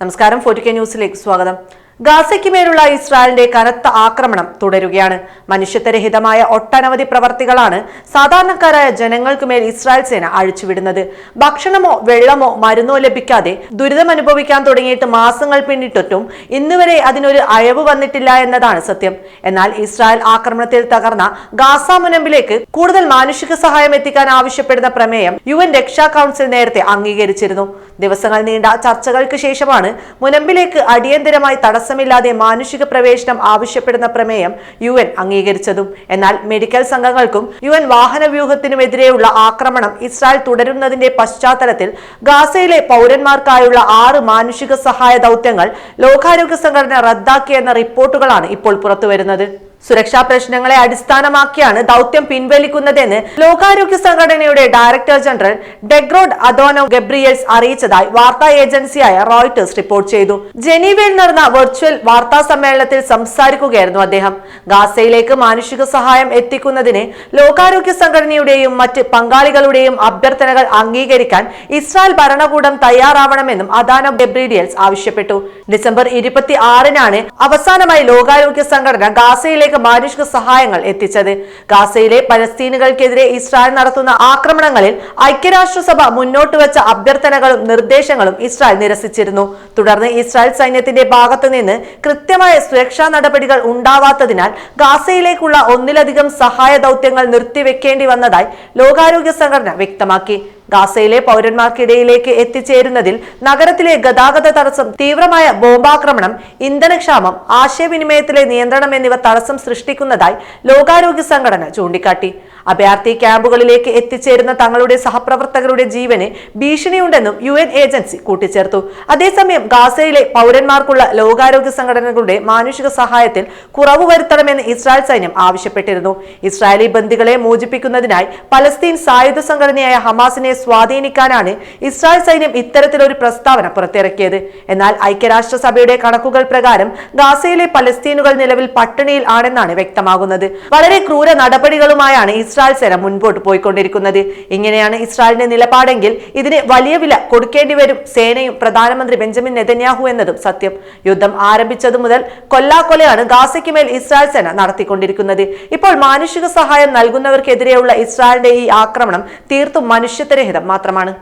നമസ്കാരം. 4K ന്യൂസിലേക്ക് സ്വാഗതം. ഗാസയ്ക്ക് മേലുള്ള ഇസ്രായേലിന്റെ കനത്ത ആക്രമണം തുടരുകയാണ്. മനുഷ്യത്വരഹിതമായ ഒട്ടനവധി പ്രവർത്തികളാണ് സാധാരണക്കാരായ ജനങ്ങൾക്ക് മേൽ ഇസ്രായേൽ സേന അഴിച്ചുവിടുന്നത്. ഭക്ഷണമോ വെള്ളമോ മരുന്നോ ലഭിക്കാതെ ദുരിതമനുഭവിക്കാൻ തുടങ്ങിയിട്ട് മാസങ്ങൾ പിന്നിട്ടിട്ടും ഇന്നുവരെ അതിനൊരു അയവ് വന്നിട്ടില്ല എന്നതാണ് സത്യം. എന്നാൽ ഇസ്രായേൽ ആക്രമണത്തിൽ തകർന്ന ഗാസ മുനമ്പിലേക്ക് കൂടുതൽ മാനുഷിക സഹായം എത്തിക്കാൻ ആവശ്യപ്പെടുന്ന പ്രമേയം UN രക്ഷാ കൗൺസിൽ നേരത്തെ അംഗീകരിച്ചിരുന്നു. ദിവസങ്ങൾ നീണ്ട ചർച്ചകൾക്ക് ശേഷമാണ് മുനമ്പിലേക്ക് അടിയന്തരമായി തടസ്സമില്ലാതെ മാനുഷിക പ്രവേശനം ആവശ്യപ്പെടുന്ന പ്രമേയം UN അംഗീകരിച്ചതും. എന്നാൽ മെഡിക്കൽ സംഘങ്ങൾക്കും UN വാഹന വ്യൂഹത്തിനുമെതിരെയുള്ള ആക്രമണം ഇസ്രായേൽ തുടരുന്നതിന്റെ പശ്ചാത്തലത്തിൽ ഗാസയിലെ പൗരന്മാർക്കായുള്ള 6 മാനുഷിക സഹായ ദൗത്യങ്ങൾ ലോകാരോഗ്യ സംഘടന റദ്ദാക്കിയെന്ന റിപ്പോർട്ടുകളാണ് ഇപ്പോൾ പുറത്തുവരുന്നത്. സുരക്ഷാ പ്രശ്നങ്ങളെ അടിസ്ഥാനമാക്കിയാണ് ദൗത്യം പിൻവലിക്കുന്നതെന്ന് ലോകാരോഗ്യ സംഘടനയുടെ ഡയറക്ടർ ജനറൽ ഡെഗ്രോഡ് അദോനോ ഗബ്രിയേൽസ് അറിയിച്ചതായി വാർത്താ ഏജൻസിയായ റോയിട്ടേഴ്സ് റിപ്പോർട്ട് ചെയ്തു. ജനീവയിൽ നടന്ന വെർച്വൽ വാർത്താ സമ്മേളനത്തിൽ സംസാരിക്കുകയായിരുന്നു അദ്ദേഹം. ഗാസയിലേക്ക് മാനുഷിക സഹായം എത്തിക്കുന്നതിന് ലോകാരോഗ്യ സംഘടനയുടെയും മറ്റ് പങ്കാളികളുടെയും അഭ്യർത്ഥനകൾ അംഗീകരിക്കാൻ ഇസ്രായേൽ ഭരണകൂടം തയ്യാറാവണമെന്നും അദോനോ ഗബ്രിയേൽസ് ആവശ്യപ്പെട്ടു. ഡിസംബർ 26-നാണ് അവസാനമായി ലോകാരോഗ്യ സംഘടന ഗാസയിലേക്ക് മാനുഷിക സഹായങ്ങൾ എത്തിച്ചത്. ഗാസയിലെ പലസ്തീനുകൾക്കെതിരെ ഇസ്രായേൽ നടത്തുന്ന ആക്രമണങ്ങളിൽ ഐക്യരാഷ്ട്രസഭ മുന്നോട്ട് വെച്ച അഭ്യർത്ഥനകളും നിർദ്ദേശങ്ങളും ഇസ്രായേൽ നിരസിച്ചിരുന്നു. തുടർന്ന് ഇസ്രായേൽ സൈന്യത്തിന്റെ ഭാഗത്തു നിന്ന് കൃത്യമായ സുരക്ഷാ നടപടികൾ ഉണ്ടാവാത്തതിനാൽ ഗാസയിലേക്കുള്ള ഒന്നിലധികം സഹായ ദൗത്യങ്ങൾ നിർത്തിവെക്കേണ്ടി വന്നതായി ലോകാരോഗ്യ സംഘടന വ്യക്തമാക്കി. ഗാസയിലെ പൗരന്മാർക്കിടയിലേക്ക് എത്തിച്ചേരുന്നതിൽ നഗരത്തിലെ ഗതാഗത തടസ്സം, തീവ്രമായ ബോംബാക്രമണം, ഇന്ധനക്ഷാമം, ആശയവിനിമയത്തിലെ നിയന്ത്രണം എന്നിവ തടസ്സം സൃഷ്ടിക്കുന്നതായി ലോകാരോഗ്യ സംഘടന ചൂണ്ടിക്കാട്ടി. അഭയാർത്ഥി ക്യാമ്പുകളിലേക്ക് എത്തിച്ചേരുന്ന തങ്ങളുടെ സഹപ്രവർത്തകരുടെ ജീവന് ഭീഷണിയുണ്ടെന്നും UN ഏജൻസി കൂട്ടിച്ചേർത്തു. അതേസമയം ഗാസയിലെ പൗരന്മാർക്കുള്ള ലോകാരോഗ്യ സംഘടനകളുടെ മാനുഷിക സഹായത്തിൽ കുറവ് വരുത്തണമെന്ന് ഇസ്രായേൽ സൈന്യം ആവശ്യപ്പെട്ടിരുന്നു. ഇസ്രായേലി ബന്ദികളെ മോചിപ്പിക്കുന്നതിനായി പലസ്തീൻ സായുധ സംഘടനയായ ഹമാസിനെ സ്വാധീനിക്കാനാണ് ഇസ്രായേൽ സൈന്യം ഇത്തരത്തിലൊരു പ്രസ്താവന പുറത്തിറക്കിയത്. എന്നാൽ ഐക്യരാഷ്ട്രസഭയുടെ കണക്കുകൾ പ്രകാരം ഗാസയിലെ പലസ്തീനുകൾ നിലവിൽ പട്ടിണിയിൽ ആണെന്നാണ് വ്യക്തമാകുന്നത്. വളരെ ക്രൂര നടപടികളുമായാണ് ഇസ്രായേൽ സേന മുൻപോട്ട് പോയിക്കൊണ്ടിരിക്കുന്നത്. ഇങ്ങനെയാണ് ഇസ്രായേലിന്റെ നിലപാടെങ്കിൽ ഇതിന് വലിയ വില കൊടുക്കേണ്ടി വരും സേനയും പ്രധാനമന്ത്രി ബെഞ്ചമിൻ നെതന്യാഹു എന്നതും സത്യം. യുദ്ധം ആരംഭിച്ചതു മുതൽ കൊല്ലാക്കൊലയാണ് ഗാസയ്ക്ക് മേൽ ഇസ്രായേൽ സേന നടത്തിക്കൊണ്ടിരിക്കുന്നത്. ഇപ്പോൾ മാനുഷിക സഹായം നൽകുന്നവർക്കെതിരെയുള്ള ഇസ്രായേലിന്റെ ഈ ആക്രമണം തീർത്തും മനുഷ്യത്വരഹിതം മാത്രമാണ്.